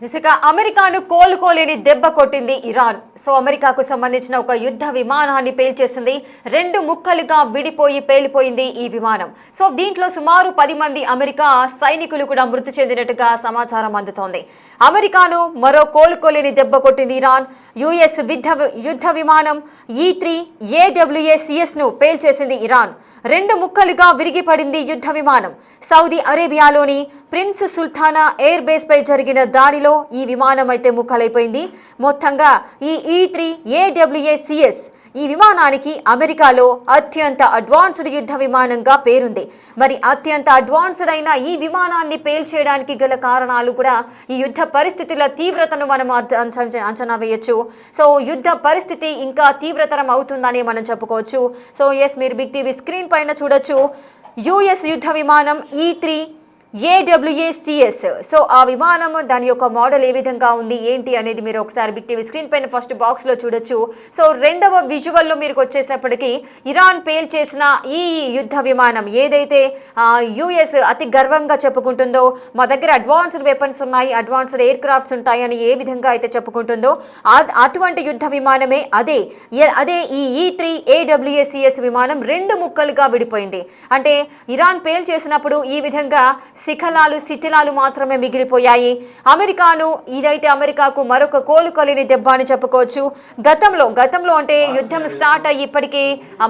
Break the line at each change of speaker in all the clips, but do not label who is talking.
ఇసుక అమెరికాను కోలుకోలేని దెబ్బ కొట్టింది ఇరాన్. సో అమెరికాకు సంబంధించిన ఒక యుద్ధ విమానాన్ని పేల్చేసింది. 2 ముక్కలుగా విడిపోయి పేలిపోయింది ఈ విమానం. సో దీంట్లో సుమారు 10 మంది అమెరికా సైనికులు కూడా మృతి చెందినట్టుగా సమాచారం అందుతోంది. అమెరికాను మరో కోలుకోలేని దెబ్బ కొట్టింది ఇరాన్. యుఎస్ యుద్ధ విమానం E-3 AWACS ను పేల్చేసింది ఇరాన్. 2 ముక్కలుగా విరిగిపడింది యుద్ధ విమానం. సౌదీ అరేబియాలోని ప్రిన్స్ సుల్తానా ఎయిర్ బేస్ పై జరిగిన దాడిలో ఈ విమానం అయితే ముక్కలైపోయింది. మొత్తంగా ఈ E-3 AWACS ఈ విమానానికి అమెరికాలో అత్యంత అడ్వాన్స్డ్ యుద్ధ విమానంగా పేరుంది. మరి అత్యంత అడ్వాన్స్డ్ అయిన ఈ విమానాన్ని పేల్చేయడానికి గల కారణాలు కూడా ఈ యుద్ధ పరిస్థితుల తీవ్రతను మనం అంచనా వేయొచ్చు. సో యుద్ధ పరిస్థితి ఇంకా తీవ్రతరం అవుతుందని మనం చెప్పుకోవచ్చు. సో మీరు బిగ్ టీవీ స్క్రీన్ పైన చూడొచ్చు. యుఎస్ యుద్ధ విమానం E-3 AWACS. సో ఆ విమానం దాని యొక్క మోడల్ ఏ విధంగా ఉంది ఏంటి అనేది మీరు ఒకసారి బిగ్ టీవీ స్క్రీన్ పైన ఫస్ట్ బాక్స్లో చూడొచ్చు. సో రెండవ విజువల్లో మీరు వచ్చేసేపటికి ఇరాన్ పేల్చేసిన ఈ యుద్ధ విమానం ఏదైతే యుఎస్ అతి గర్వంగా చెప్పుకుంటుందో, మా దగ్గర అడ్వాన్స్డ్ వెపన్స్ ఉన్నాయి, అడ్వాన్స్డ్ ఎయిర్ క్రాఫ్ట్స్ ఉంటాయి అని ఏ విధంగా అయితే చెప్పుకుంటుందో అటువంటి యుద్ధ విమానమే అదే ఈ E-3 AWACS విమానం 2 ముక్కలుగా విడిపోయింది. అంటే ఇరాన్ పేల్చేసినప్పుడు ఈ విధంగా శిథిలాలు మాత్రమే మిగిలిపోయాయి. ఇదైతే అమెరికాకు మరొక కోలుకోలేని దెబ్బ అని చెప్పుకోవచ్చు. గతంలో అంటే యుద్ధం స్టార్ట్ అయ్యి ఇప్పటికీ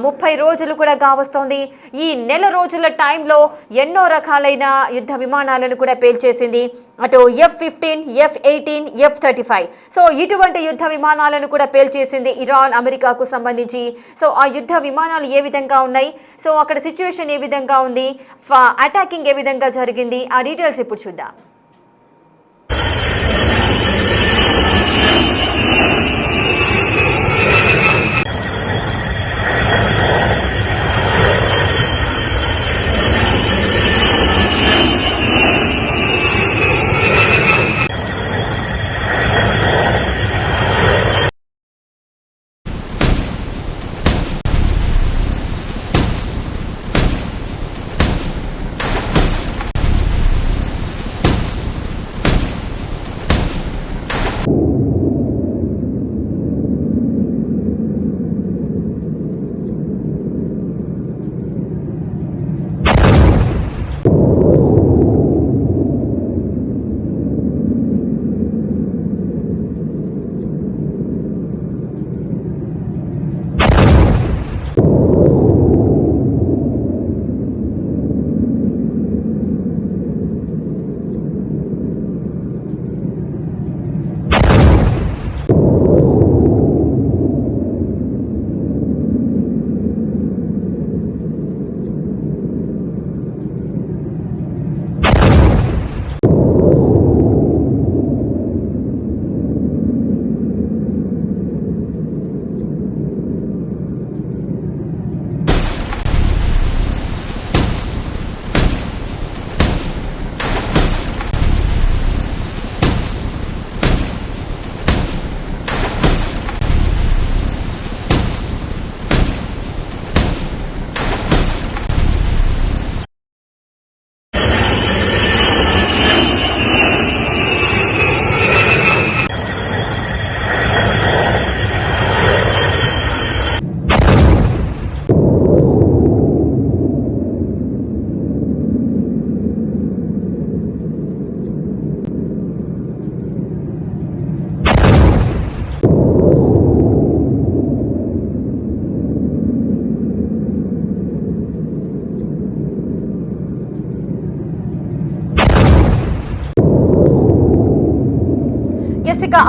30 రోజులు కూడా కావస్తోంది. ఈ నెల రోజుల టైంలో ఎన్నో రకాలైన యుద్ధ విమానాలను కూడా పేల్చేసింది. అటు F-15, F-18, F-35. సో ఇటువంటి యుద్ధ విమానాలను కూడా పేల్చేసింది ఇరాన్ అమెరికాకు సంబంధించి. సో ఆ యుద్ధ విమానాలు ఏ విధంగా ఉన్నాయి, సో అక్కడ సిచ్యువేషన్ ఏ విధంగా ఉంది, అటాకింగ్ ఏ విధంగా జరిగింది, ఆ డీటెయిల్స్ ఇప్పుడు చూద్దాం.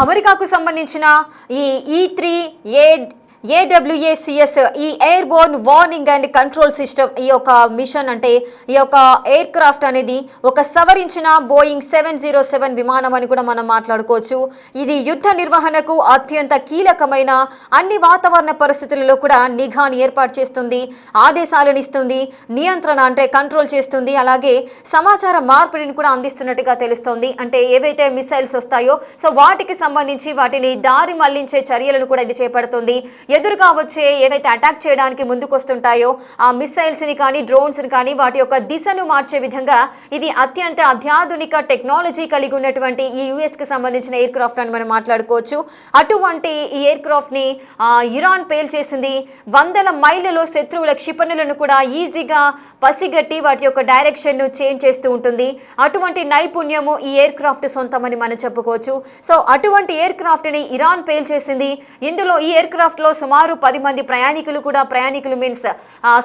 అమెరికాకు సంబంధించిన ఈ E-3 AWACS ఈ air Born warning and control system ఈ యొక్క మిషన్ అంటే ఈ యొక్క ఎయిర్ క్రాఫ్ట్ అనేది ఒక సవరించిన బోయింగ్ 707 విమానం అని కూడా మనం మాట్లాడుకోవచ్చు. ఇది యుద్ధ నిర్వహణకు అత్యంత కీలకమైన అన్ని వాతావరణ పరిస్థితులలో కూడా నిఘాని ఏర్పాటు చేస్తుంది, ఆదేశాలను ఇస్తుంది, నియంత్రణ అంటే కంట్రోల్ చేస్తుంది, అలాగే సమాచార మార్పిడిని కూడా అందిస్తున్నట్టుగా తెలుస్తోంది. అంటే ఏవైతే మిసైల్స్ వస్తాయో సో వాటికి సంబంధించి వాటిని దారి మళ్లించే చర్యలను కూడా ఇది చేపడుతుంది. ఎదురుగా వచ్చే ఏవైతే అటాక్ చేయడానికి ముందుకొస్తుంటాయో ఆ మిసైల్స్ ని కానీ డ్రోన్స్ ని కానీ వాటి యొక్క దిశను మార్చే విధంగా ఇది అత్యంత అత్యాధునిక టెక్నాలజీ కలిగి ఉన్నటువంటి ఈ యుఎస్ కి సంబంధించిన ఎయిర్ క్రాఫ్ట్ అని మనం మాట్లాడుకోవచ్చు. అటువంటి ఈ ఎయిర్ క్రాఫ్ట్ ని ఇరాన్ పేల్చేసింది. వందల మైళ్ళలో శత్రువుల క్షిపణులను కూడా ఈజీగా పసిగట్టి వాటి యొక్క డైరెక్షన్ ను చేంజ్ చేస్తూ ఉంటుంది. అటువంటి నైపుణ్యము ఈ ఎయిర్ క్రాఫ్ట్ సొంతమని మనం చెప్పుకోవచ్చు. సో అటువంటి ఎయిర్ క్రాఫ్ట్ ని ఇరాన్ పేల్చేసింది. ఇందులో ఈ ఎయిర్ క్రాఫ్ట్ లో సుమారు 10 మంది ప్రయాణికులు మీన్స్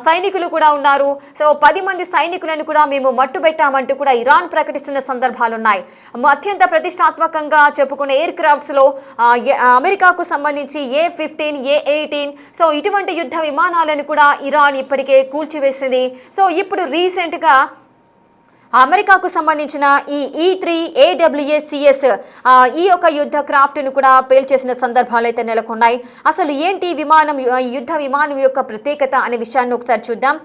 సైనికులు కూడా ఉన్నారు. సో 10 మంది సైనికులను కూడా మేము మట్టుబెట్టామంటూ కూడా ఇరాన్ ప్రకటిస్తున్న సందర్భాలు ఉన్నాయి. అత్యంత ప్రతిష్టాత్మకంగా చెప్పుకునే ఎయిర్ క్రాఫ్ట్స్ లో అమెరికాకు సంబంధించి A-15, A-18 సో ఇటువంటి యుద్ధ విమానాలను కూడా ఇరాన్ ఇప్పటికే కూల్చివేసింది. సో ఇప్పుడు రీసెంట్ గా అమెరికాకు సంబంధించిన ఈ E-3 AWACS ఈ యొక్క యుద్ధ క్రాఫ్ట్ను కూడా పేల్చేసిన సందర్భాలు అయితే నెలకొన్నాయి. అసలు ఏంటి విమానం, యుద్ధ విమానం యొక్క ప్రత్యేకత అనే విషయాన్ని ఒకసారి చూద్దాం.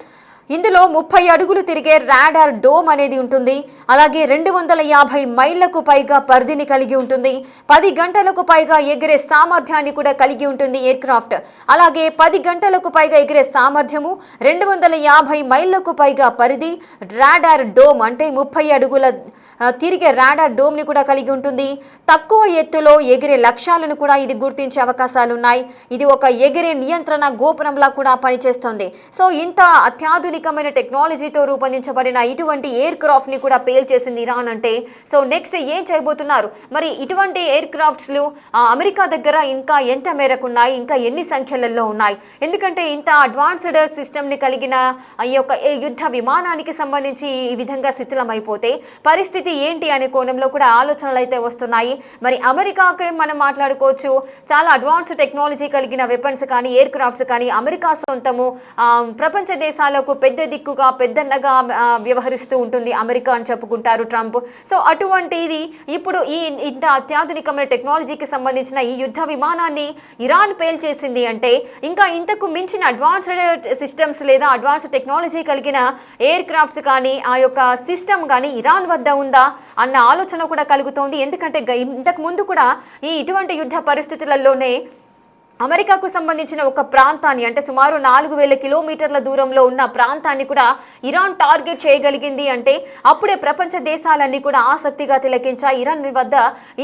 ఇందులో 30 అడుగులు తిరిగే రాడార్ డోమ్ అనేది ఉంటుంది. అలాగే 250 మైళ్లకు పైగా పరిధిని కలిగి ఉంటుంది. 10 గంటలకు పైగా ఎగిరే సామర్థ్యాన్ని కూడా కలిగి ఉంటుంది ఎయిర్ క్రాఫ్ట్. అలాగే 10 గంటలకు పైగా ఎగిరే సామర్థ్యము, 250 మైళ్లకు పైగా పరిధి, రాడార్ డోమ్ అంటే 30 అడుగుల తిరిగే రాడార్ డోమ్ ని కూడా కలిగి ఉంటుంది. తక్కువ ఎత్తులో ఎగిరే లక్ష్యాలను కూడా ఇది గుర్తించే అవకాశాలు ఉన్నాయి. ఇది ఒక ఎగిరే నియంత్రణ గోపురంలా కూడా పనిచేస్తుంది. సో ఇంత అత్యాధునికమైన టెక్నాలజీతో రూపొందించబడిన ఇటువంటి ఎయిర్ క్రాఫ్ట్ ని కూడా పేల్చేసింది ఇరాన్ అంటే సో నెక్స్ట్ ఏం చేయబోతున్నారు మరి? ఇటువంటి ఎయిర్ క్రాఫ్ట్స్ అమెరికా దగ్గర ఇంకా ఎంత మేరకు ఉన్నాయి, ఇంకా ఎన్ని సంఖ్యలలో ఉన్నాయి? ఎందుకంటే ఇంత అడ్వాన్స్డ్ సిస్టమ్ ని కలిగిన ఈ యొక్క యుద్ధ విమానానికి సంబంధించి ఈ విధంగా శిథిలమైపోతే పరిస్థితి ఏంటి అనే కోణంలో కూడా ఆలోచనలు అయితే వస్తున్నాయి. మరి అమెరికాకి మనం మాట్లాడుకోవచ్చు, చాలా అడ్వాన్స్ టెక్నాలజీ కలిగిన వెపన్స్ కానీ ఎయిర్ క్రాఫ్ట్స్ కానీ అమెరికా సొంతము. ప్రపంచ దేశాలకు పెద్ద దిక్కుగా పెద్దన్నగా వ్యవహరిస్తూ ఉంటుంది అమెరికా అని చెప్పుకుంటారు ట్రంప్. సో అటువంటిది ఇప్పుడు ఈ ఇంత అత్యాధునికమైన టెక్నాలజీకి సంబంధించిన ఈ యుద్ధ విమానాన్ని ఇరాన్ పేల్చేసింది అంటే ఇంకా ఇంతకు మించిన అడ్వాన్స్డ్ సిస్టమ్స్ లేదా అడ్వాన్స్డ్ టెక్నాలజీ కలిగిన ఎయిర్ క్రాఫ్ట్స్ కానీ ఆ యొక్క సిస్టమ్ కానీ ఇరాన్ వద్ద ఉందా అన్న ఆలోచన కూడా కలుగుతోంది. ఎందుకంటే ఇంతకు ముందు కూడా ఇటువంటి యుద్ధ పరిస్థితులలోనే అమెరికాకు సంబంధించిన ఒక ప్రాంతాన్ని అంటే సుమారు 4000 కిలోమీటర్ల దూరంలో ఉన్న ప్రాంతాన్ని కూడా ఇరాన్ టార్గెట్ చేయగలిగింది అంటే అప్పుడే ప్రపంచ దేశాలన్నీ కూడా ఆసక్తిగా తిలకించాయి. ఇరాన్ వద్ద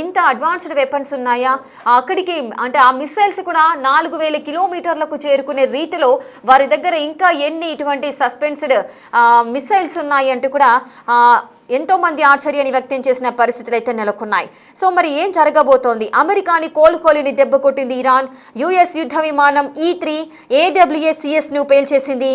ఇంత అడ్వాన్స్డ్ వెపన్స్ ఉన్నాయా, అక్కడికి అంటే ఆ మిసైల్స్ కూడా 4000 కిలోమీటర్లకు చేరుకునే రీతిలో వారి దగ్గర ఇంకా ఎన్ని ఇటువంటి సస్పెన్స్డ్ మిసైల్స్ ఉన్నాయి అంటూ కూడా ఎంతో మంది ఆశ్చర్యాన్ని వ్యక్తం చేసిన పరిస్థితులు అయితే నెలకొన్నాయి. సో మరి ఏం జరగబోతోంది? అమెరికాని కోలుకోలేని దెబ్బ కొట్టింది ఇరాన్. యుఎస్ యుద్ధ విమానం E-3 AWACS ను పేల్చేసింది.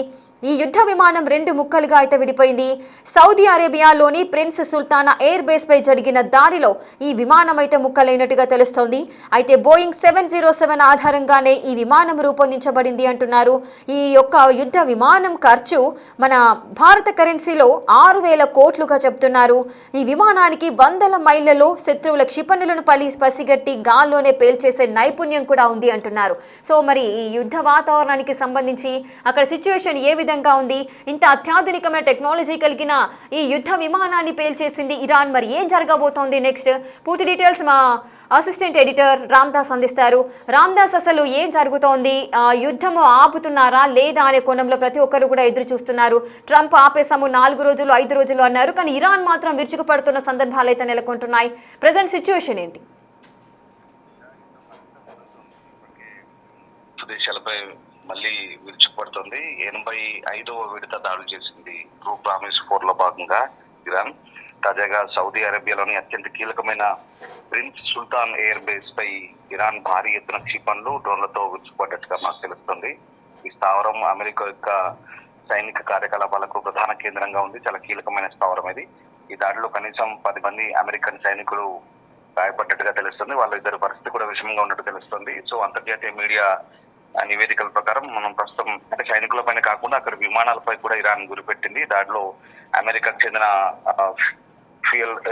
ఈ యుద్ధ విమానం 2 ముక్కలుగా అయితే విడిపోయింది. సౌదీ అరేబియాలోని ప్రిన్స్ సుల్తానా ఎయిర్ బేస్ పై జరిగిన దాడిలో ఈ విమానం అయితే ముక్కలైనట్టుగా తెలుస్తోంది. అయితే బోయింగ్ 707 ఆధారంగానే ఈ విమానం రూపొందించబడింది అంటున్నారు. ఈ యొక్క యుద్ధ విమానం ఖర్చు మన భారత కరెన్సీలో 6000 కోట్లుగా చెప్తున్నారు. ఈ విమానానికి వందల మైళ్లలో శత్రువుల క్షిపణులను పసిగట్టి గాల్లోనే పేల్చేసే నైపుణ్యం కూడా ఉంది అంటున్నారు. సో మరి ఈ యుద్ధ వాతావరణానికి సంబంధించి అక్కడ సిచ్యువేషన్ ఏ విధంగా ఉంది? ఇంత అత్యాధునికమైన టెక్నాలజీ కలిగిన ఈ యుద్ధ విమానాన్ని పేల్చేసింది ఇరాన్. మరి ఏం జరగబోతోంది నెక్స్ట్? పూర్తి డీటెయిల్స్ మా అసిస్టెంట్ ఎడిటర్ రామ్దాస్ అందిస్తారు. రామ్దాస్, అసలు ఏం జరుగుతోంది? యుద్ధము ఆపుతున్నారా లేదా అనే కోణంలో ప్రతి ఒక్కరు కూడా ఎదురు చూస్తున్నారు. ట్రంప్ ఆపేసాము 4 రోజులు 5 రోజులు అన్నారు, కానీ ఇరాన్ మాత్రం విరుచుకుపడుతున్న సందర్భాలు అయితే నెలకొంటున్నాయి. ప్రజెంట్ సిచ్యువేషన్ ఏంటి?
దేశాలపై మళ్ళీ విరుచుకుపడుతుంది. 85వ విడత దాడులు చేసింది ట్రూ ప్రామిస్ 4 లో భాగంగా ఇరాన్. తాజాగా సౌదీ అరేబియాలోని అత్యంత కీలకమైన ప్రిన్స్ సుల్తాన్ ఎయిర్ బేస్ పై ఇరాన్ భారీ ఎత్తున క్షిపణులు డ్రోన్లతో విరుచుకుపడ్డట్టుగా మాకు తెలుస్తుంది. ఈ స్థావరం అమెరికా యొక్క సైనిక కార్యకలాపాలకు ప్రధాన కేంద్రంగా ఉంది. చాలా కీలకమైన స్థావరం ఇది. ఈ దాడిలో కనీసం 10 మంది అమెరికన్ సైనికులు గాయపడ్డట్టుగా తెలుస్తుంది. వాళ్ళ ఇద్దరు పరిస్థితి కూడా విషమంగా ఉన్నట్టు తెలుస్తుంది. సో అంతర్జాతీయ మీడియా ఆ నివేదికల ప్రకారం మనం ప్రస్తుతం అంటే సైనికుల పైన కాకుండా అక్కడ విమానాలపై కూడా ఇరాన్ గురిపెట్టింది. దాంట్లో అమెరికాకు చెందిన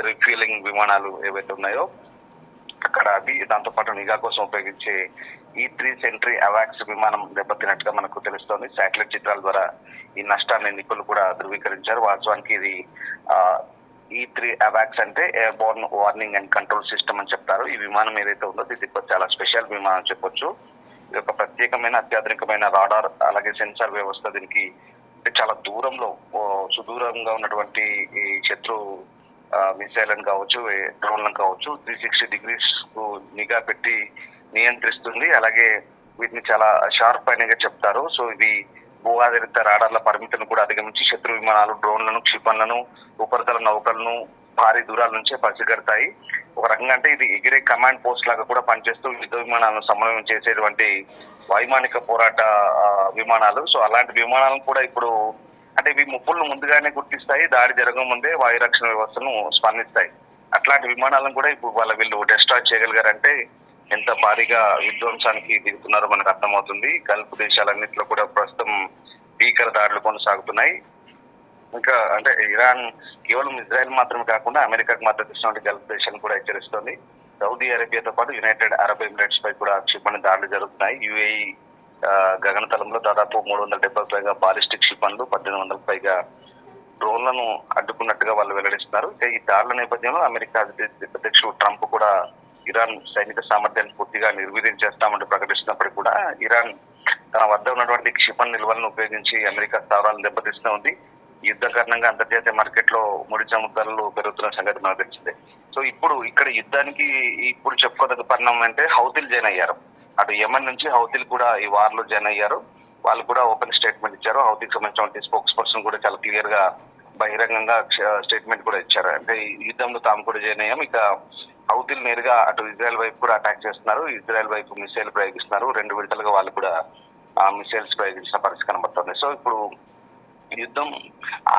రిఫ్యూలింగ్ విమానాలు ఏవైతే ఉన్నాయో అక్కడ అది, దాంతో పాటు నిఘా కోసం ఉపయోగించే E3 సెంట్రీ అవాక్స్ విమానం దెబ్బతిన్నట్టుగా మనకు తెలుస్తోంది. శాటిలైట్ చిత్రాల ద్వారా ఈ నష్టాన్ని నిపుణులు కూడా ధృవీకరించారు. వాస్తవానికి ఇది E3 అవాక్స్ అంటే air Born warning and control system అని చెప్తారు. ఈ విమానం ఏదైతే ఉందో ఇది చాలా స్పెషల్ విమానం చెప్పొచ్చు. ఇది ఒక ప్రత్యేకమైన అత్యాధునికమైన రాడార్ అలాగే సెన్సార్ వ్యవస్థ. దీనికి చాలా దూరంలో సుదూరంగా ఉన్నటువంటి ఈ శత్రు మిసైల్ కావచ్చు, డ్రోన్లను కావచ్చు 360 డిగ్రీస్ నిఘా పెట్టి నియంత్రిస్తుంది. అలాగే వీటిని చాలా షార్ప్ అయినగా చెప్తారు. సో ఇవి భూ ఆధారిత రాడార్ల పరిమితిని కూడా అధిగమించి శత్రు విమానాలు, డ్రోన్లను, క్షిపణులను, ఉపరితల నౌకలను భారీ దూరాల నుంచే పసిగడతాయి. ఒక రకంగా అంటే ఇది ఎగిరే కమాండ్ పోస్ట్ లాగా కూడా పనిచేస్తూ యుద్ధ విమానాలను సమన్వయం చేసేటువంటి వైమానిక పోరాట విమానాలు. సో అలాంటి విమానాలను కూడా ఇప్పుడు అంటే ఇవి ముప్పులను ముందుగానే గుర్తిస్తాయి, దాడి జరగక ముందే వాయు రక్షణ వ్యవస్థను స్పందిస్తాయి. అట్లాంటి విమానాలను కూడా ఇప్పుడు వీళ్ళు డిస్ట్రాయ్ చేయగలిగారంటే ఎంత భారీగా విధ్వంసానికి దిగుతున్నారో మనకు అర్థమవుతుంది. గల్ఫ్ దేశాలన్నింటిలో కూడా ప్రస్తుతం భీకర దాడులు కొనసాగుతున్నాయి. ఇంకా అంటే ఇరాన్ కేవలం ఇజ్రాయెల్ మాత్రమే కాకుండా అమెరికాకు మద్దతు ఇస్తున్న గల్ఫ్ దేశాలను కూడా హెచ్చరిస్తోంది. సౌదీ అరేబియాతో పాటు యునైటెడ్ అరబ్ ఎమిరేట్స్ పై కూడా క్షిపణి దాడులు జరుగుతున్నాయి. యుఏఈ గగనతలంలో దాదాపు 370 పైగా బాలిస్టిక్ క్షిపణులు, 1800 పైగా డ్రోన్లను అడ్డుకున్నట్టుగా వాళ్ళు వెల్లడిస్తున్నారు. ఈ దాడుల నేపథ్యంలో అమెరికా అధ్యక్షుడు ట్రంప్ కూడా ఇరాన్ సైనిక సామర్థ్యాన్ని పూర్తిగా నిర్వీర్యం చేస్తామంటూ ప్రకటిస్తున్నప్పటికీ కూడా ఇరాన్ తన వద్ద ఉన్నటువంటి క్షిపణి నిల్వలను ఉపయోగించి అమెరికా స్థావరాలను దెబ్బతీస్తూ ఉంది. యుద్ధ కారణంగా అంతర్జాతీయ మార్కెట్ లో ముడి చమురు పెరుగుతున్న సంగతి మనకు తెలిసిందే. సో ఇప్పుడు ఇక్కడ యుద్ధానికి ఇప్పుడు చెప్పుకోదగ్గ పరిణామం అంటే హౌతీలు జాయిన్ అయ్యారు. అటు యెమెన్ నుంచి హౌతీలు కూడా ఈ వార్ లో జాయిన్ అయ్యారు. వాళ్ళు కూడా ఓపెన్ స్టేట్మెంట్ ఇచ్చారు. హౌతీకి సంబంధించిన స్పోక్స్ పర్సన్ కూడా చాలా క్లియర్ గా బహిరంగంగా స్టేట్మెంట్ కూడా ఇచ్చారు. అంటే ఈ యుద్ధంలో తాము కూడా జాయిన్ అయ్యాం. ఇక హౌతీలు నేరుగా అటు ఇజ్రాయెల్ వైపు కూడా అటాక్ చేస్తున్నారు. ఇజ్రాయెల్ వైపు మిసైల్ ప్రయోగిస్తున్నారు. 2 విడతలుగా వాళ్ళు కూడా మిసైల్స్ ప్రయోగించిన పరిస్థితి కనబడుతుంది. సో ఇప్పుడు యుద్ధం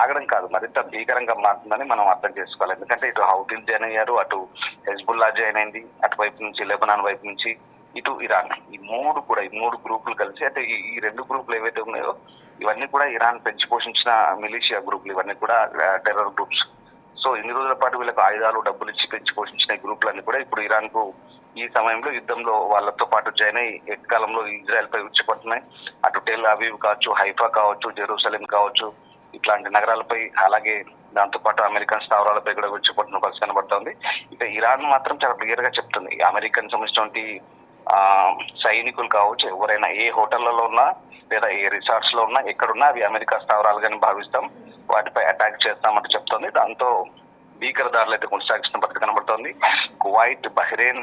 ఆగడం కాదు, మరింత భీకరంగా మారుతుందని మనం అర్థం చేసుకోవాలి. ఎందుకంటే ఇటు హౌతీలు జాయిన్ అయ్యారు, అటు హెజ్బుల్లా జాయిన్ అయింది, అటువైపు నుంచి లెబనాన్ వైపు నుంచి ఇటు ఇరాన్. ఈ మూడు గ్రూపులు కలిసి అంటే ఈ 2 గ్రూపులు ఏవైతే ఉన్నాయో ఇవన్నీ కూడా ఇరాన్ పెంచి పోషించిన మిలిషియా గ్రూపులు, ఇవన్నీ కూడా టెర్రర్ గ్రూప్స్. సో ఇన్ని రోజుల పాటు వీళ్ళకి ఆయుధాలు, డబ్బులు ఇచ్చి పెంచి పోషించిన ఈ గ్రూపులన్నీ కూడా ఇప్పుడు ఇరాన్ కు ఈ సమయంలో యుద్ధంలో వాళ్ళతో పాటు జాయిన్ అయ్యి ఏకకాలంలో ఇజ్రాయెల్ పై ఉచ్చిపడుతున్నాయి. అటు టెల్ అవీవ్ కావచ్చు, హైఫా కావచ్చు, జెరూసలేం కావచ్చు, ఇట్లాంటి నగరాలపై అలాగే దాంతో పాటు అమెరికన్ స్థావరాలపై కూడా ఉచ్చిపడుతున్న పరిస్థితి కనబడుతోంది. ఇక ఇరాన్ మాత్రం చాలా క్లియర్ గా చెప్తుంది, అమెరికన్ సంబంధించినటువంటి సైనికులు కావచ్చు, ఎవరైనా ఏ హోటళ్లలో ఉన్నా లేదా ఏ రిసార్ట్స్ లో ఉన్నా ఎక్కడున్నా అవి అమెరికా స్థావరాలుగానే భావిస్తాం, వాటిపై అటాక్ చేస్తామంటూ చెప్తోంది. దాంతో భీకర దాడులు అయితే కొనసాగిస్తున్న పరిస్థితి కనబడుతోంది. కువైట్, బహ్రెయిన్,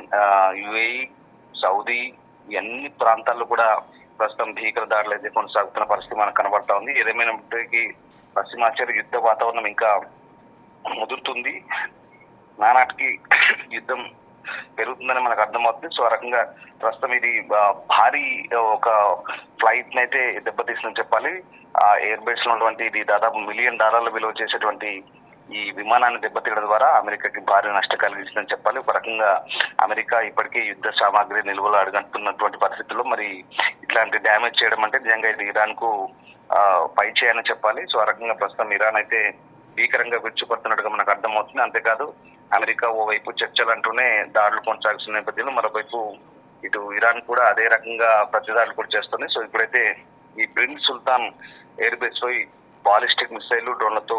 యుఏఈ, సౌదీ అన్ని ప్రాంతాల్లో కూడా ప్రస్తుతం భీకర దాడులు అయితే కొనసాగుతున్న పరిస్థితి మనకు కనబడతా ఉంది. ఏదేమైనప్పటికీ పశ్చిమాచార్య యుద్ధ వాతావరణం ఇంకా ముదురుతుంది. నానాటికి యుద్ధం పెరుగుతుందని మనకు అర్థమవుతుంది. సో ఆ రకంగా ప్రస్తుతం ఇది భారీ ఒక ఫ్లైట్ అయితే దెబ్బతీసిందని చెప్పాలి. ఆ ఎయిర్ బేస్ లో ఉన్నటువంటి ఇది దాదాపు $1 మిలియన్ విలువ చేసేటువంటి ఈ విమానాన్ని దెబ్బతీయడం ద్వారా అమెరికాకి భారీ నష్టం కలిగించిందని చెప్పాలి. ఒక రకంగా అమెరికా ఇప్పటికే యుద్ధ సామాగ్రి నిల్వలు అడుగంటున్నటువంటి పరిస్థితుల్లో మరి ఇట్లాంటి డ్యామేజ్ చేయడం అంటే నిజంగా ఇది ఇరాన్ కు పై చేయని చెప్పాలి. సో ఆ రకంగా ప్రస్తుతం ఇరాన్ అయితే భీకరంగా విరుచుపడుతున్నట్టుగా మనకు అర్థమవుతుంది. అంతేకాదు అమెరికా ఓవైపు చర్చలు అంటూనే దాడులు కొనసాగుతున్న నేపథ్యంలో మరోవైపు ఇటు ఇరాన్ కూడా అదే రకంగా ప్రతిదాడులు కూడా చేస్తుంది. సో ఇప్పుడైతే ఈ ప్రిన్స్ సుల్తాన్ ఎయిర్ బేస్ పై బాలిస్టిక్ మిసైల్, డ్రోన్లతో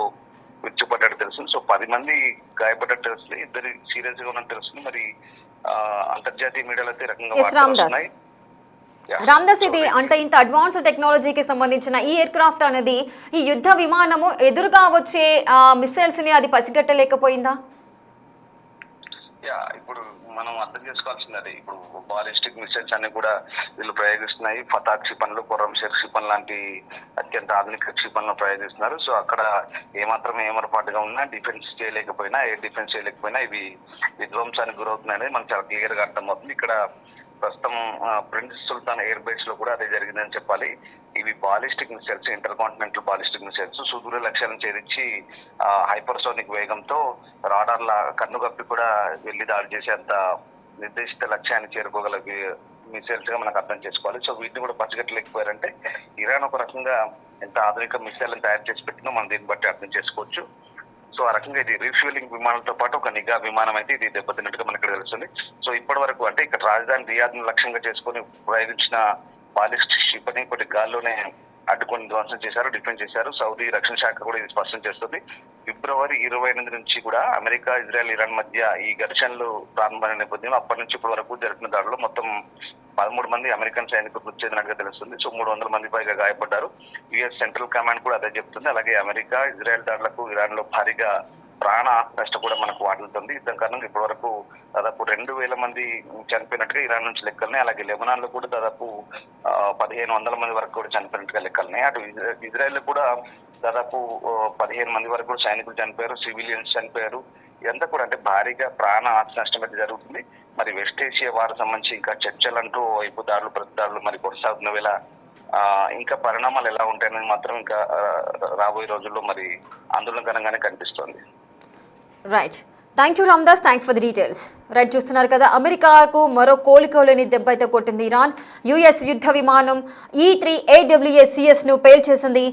విరుచుపడ్డట్టు తెలుస్తుంది. సో 10 మంది గాయపడ్డట్టు తెలుస్తుంది, 2 సీరియస్ గా ఉన్నట్టు తెలుస్తుంది. మరి అంతర్జాతీయ మీడియాలో అయితే రకంగా
రామ్దాస్, ఇది అంటే ఇంత అడ్వాన్స్ టెక్నాలజీకి సంబంధించిన ఈ ఎయిర్ క్రాఫ్ట్ అనేది ఈ యుద్ధ విమానము ఎదురుగా వచ్చే మిసైల్స్ ని అది పసిగట్టలేకపోయిందా?
ఇప్పుడు మనం అర్థం చేసుకోవాల్సింది అదే. ఇప్పుడు బాలిస్టిక్ మిసైల్స్ అన్ని కూడా వీళ్ళు ప్రయోగిస్తున్నాయి. ఫతా క్షిపణులు, కొర్రంషేర్ క్షిపణి లాంటి అత్యంత ఆధునిక క్షిపణులను ప్రయోగిస్తున్నారు. సో అక్కడ ఏమాత్రం ఏమరపాటుగా ఉన్నా డిఫెన్స్ చేయలేకపోయినా, ఎయిర్ డిఫెన్స్ చేయలేకపోయినా ఇవి విధ్వంసానికి గురవుతున్నాయని మనకు చాలా క్లియర్ గా అర్థమవుతుంది. ఇక్కడ ప్రస్తుతం ప్రిన్స్ సుల్తాన్ ఎయిర్ బేస్ లో కూడా అదే జరిగిందని చెప్పాలి. ఇవి ballistic missiles, inter continental ballistic missiles సుదూర లక్ష్యాలను ఛేదించి హైపర్సోనిక్ వేగంతో రాడార్ల కన్నుగప్పి కూడా వెళ్లి దాడి చేసేంత నిర్దేశిత లక్ష్యాన్ని చేరుకోగల మిసైల్స్ గా మనకు అర్థం చేసుకోవాలి. సో వీటిని కూడా పచ్చగట్టలేకపోయారంటే ఇరాన్ ఒక రకంగా ఎంత ఆధునిక మిసైల్ తయారు చేసి పెట్టినో మనం దీన్ని బట్టి అర్థం చేసుకోవచ్చు. సో ఆ రకంగా ఇది రీఫ్యూలింగ్ విమానంతో పాటు ఒక నిఘా విమానం అయితే ఇది దెబ్బతిన్నట్టుగా మనకి ఇక్కడ తెలుస్తుంది. సో ఇప్పటి వరకు అంటే ఇక్కడ రాజధాని రియాద్ లక్ష్యంగా చేసుకుని ప్రయోగించిన బాలిస్టిక్ షిప్ ని కొద్ది గాల్లోనే అడ్డుకొని ధ్వంసం చేశారు, డిఫెండ్ చేశారు. సౌదీ రక్షణ శాఖ కూడా ఇది స్పష్టం చేస్తుంది. ఫిబ్రవరి 28 నుంచి కూడా అమెరికా, ఇజ్రాయెల్, ఇరాన్ మధ్య ఈ ఘర్షణలు ప్రారంభమైన నేపథ్యంలో అప్పటి నుంచి ఇప్పటి వరకు జరిపిన దాడిలో మొత్తం 13 మంది అమెరికన్ సైనికులు మృతి చెందినట్టుగా తెలుస్తుంది. సో 300 మంది పైగా గాయపడ్డారు. యుఎస్ సెంట్రల్ కమాండ్ కూడా అదే చెప్తుంది. అలాగే అమెరికా, ఇజ్రాయెల్ దాడులకు ఇరాన్ లో భారీగా ప్రాణ నష్టం కూడా మనకు వాటిల్తుంది. యుద్ధం కారణంగా ఇప్పటి వరకు దాదాపు 2000 మంది చనిపోయినట్టుగా ఇరాన్ నుంచి లెక్కలున్నాయి. అలాగే లెబనాన్ లో కూడా దాదాపు 1500 మంది వరకు కూడా చనిపోయినట్టుగా లెక్కలున్నాయి. అటు ఇజ్రాయెల్ కూడా దాదాపు 15 మంది వరకు కూడా సైనికులు చనిపోయారు, సివిలియన్స్ చనిపోయారు. ఇదంతా కూడా అంటే భారీగా ప్రాణ ఆస్తి నష్టం అయితే జరుగుతుంది. మరి వెస్ట్ ఏషియా వారికి సంబంధించి ఇంకా చర్చలు అంటూ వైపు దాడులు ప్రతిదాడులు మరి కొనసాగుతున్న వేళ ఇంకా పరిణామాలు ఎలా ఉంటాయని మాత్రం ఇంకా రాబోయే రోజుల్లో మరి ఆందోళనకరంగానే కనిపిస్తోంది.
Right, thank you Ramdas, thanks for the details. Right, చూస్తున్నారు కదా, అమెరికాకు మరో కోలుకోలేని దెబ్బ అయితే కొట్టింది ఇరాన్. యుఎస్ యుద్ధ విమానం E-3 AWACS ను పేల్చేసింది.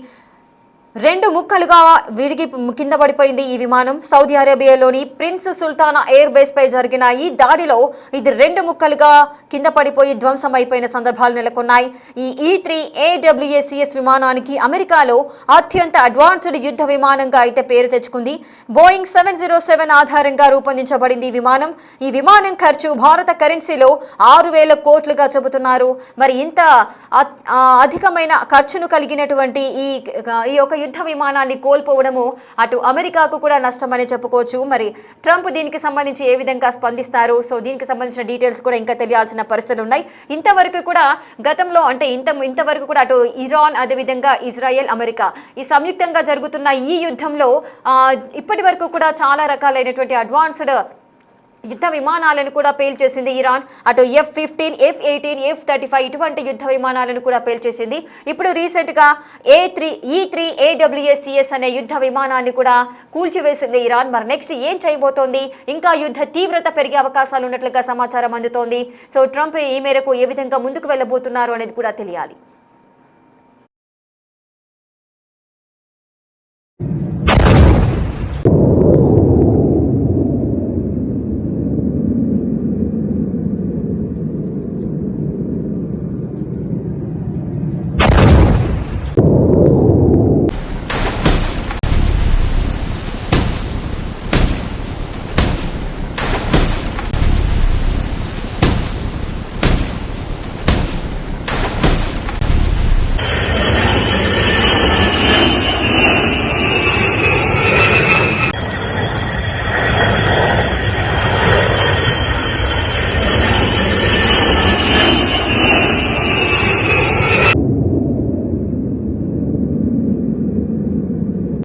2 ముక్కలుగా విడిగి కింద పడిపోయింది ఈ విమానం. సౌదీ అరేబియాలోని ప్రిన్స్ సుల్తానా ఎయిర్ బేస్ పై జరిగిన ఈ దాడిలో ఇది 2 ముక్కలుగా కింద పడిపోయి ధ్వంసం అయిపోయిన సందర్భాలు నెలకొన్నాయి. ఈ E-3 AWACS విమానానికి అమెరికాలో అత్యంత అడ్వాన్స్డ్ యుద్ధ విమానంగా అయితే పేరు తెచ్చుకుంది. బోయింగ్ 707 ఆధారంగా రూపొందించబడింది ఈ విమానం. ఈ విమానం ఖర్చు భారత కరెన్సీలో 6,000 కోట్లుగా చెబుతున్నారు. మరి ఇంత అధికమైన ఖర్చును కలిగినటువంటి ఈ యొక్క యుద్ధ విమానాన్ని కోల్పోవడము అటు అమెరికాకు కూడా నష్టమని చెప్పుకోవచ్చు. మరి ట్రంప్ దీనికి సంబంధించి ఏ విధంగా స్పందిస్తారు? సో దీనికి సంబంధించిన డీటెయిల్స్ కూడా ఇంకా తెలియాల్సిన పరిస్థితులు ఉన్నాయి. ఇంతవరకు కూడా గతంలో అంటే ఇంతవరకు కూడా అటు ఇరాన్, అదేవిధంగా ఇజ్రాయెల్, అమెరికా ఈ సంయుక్తంగా జరుగుతున్న ఈ యుద్ధంలో ఇప్పటి వరకు కూడా చాలా రకాలైనటువంటి అడ్వాన్స్డ్ యుద్ధ విమానాలను కూడా పేల్చేసింది ఇరాన్. అటు F-15, F-18, F-35 ఇటువంటి యుద్ధ విమానాలను కూడా పేల్చేసింది. ఇప్పుడు రీసెంట్గా E-3 AWACS అనే యుద్ధ విమానాన్ని కూడా కూల్చివేసింది ఇరాన్. మరి నెక్స్ట్ ఏం చేయబోతోంది? ఇంకా యుద్ధ తీవ్రత పెరిగే అవకాశాలు ఉన్నట్లుగా సమాచారం అందుతోంది. సో ట్రంప్ ఈ మేరకు ఏ విధంగా ముందుకు వెళ్ళబోతున్నారు అనేది కూడా తెలియాలి.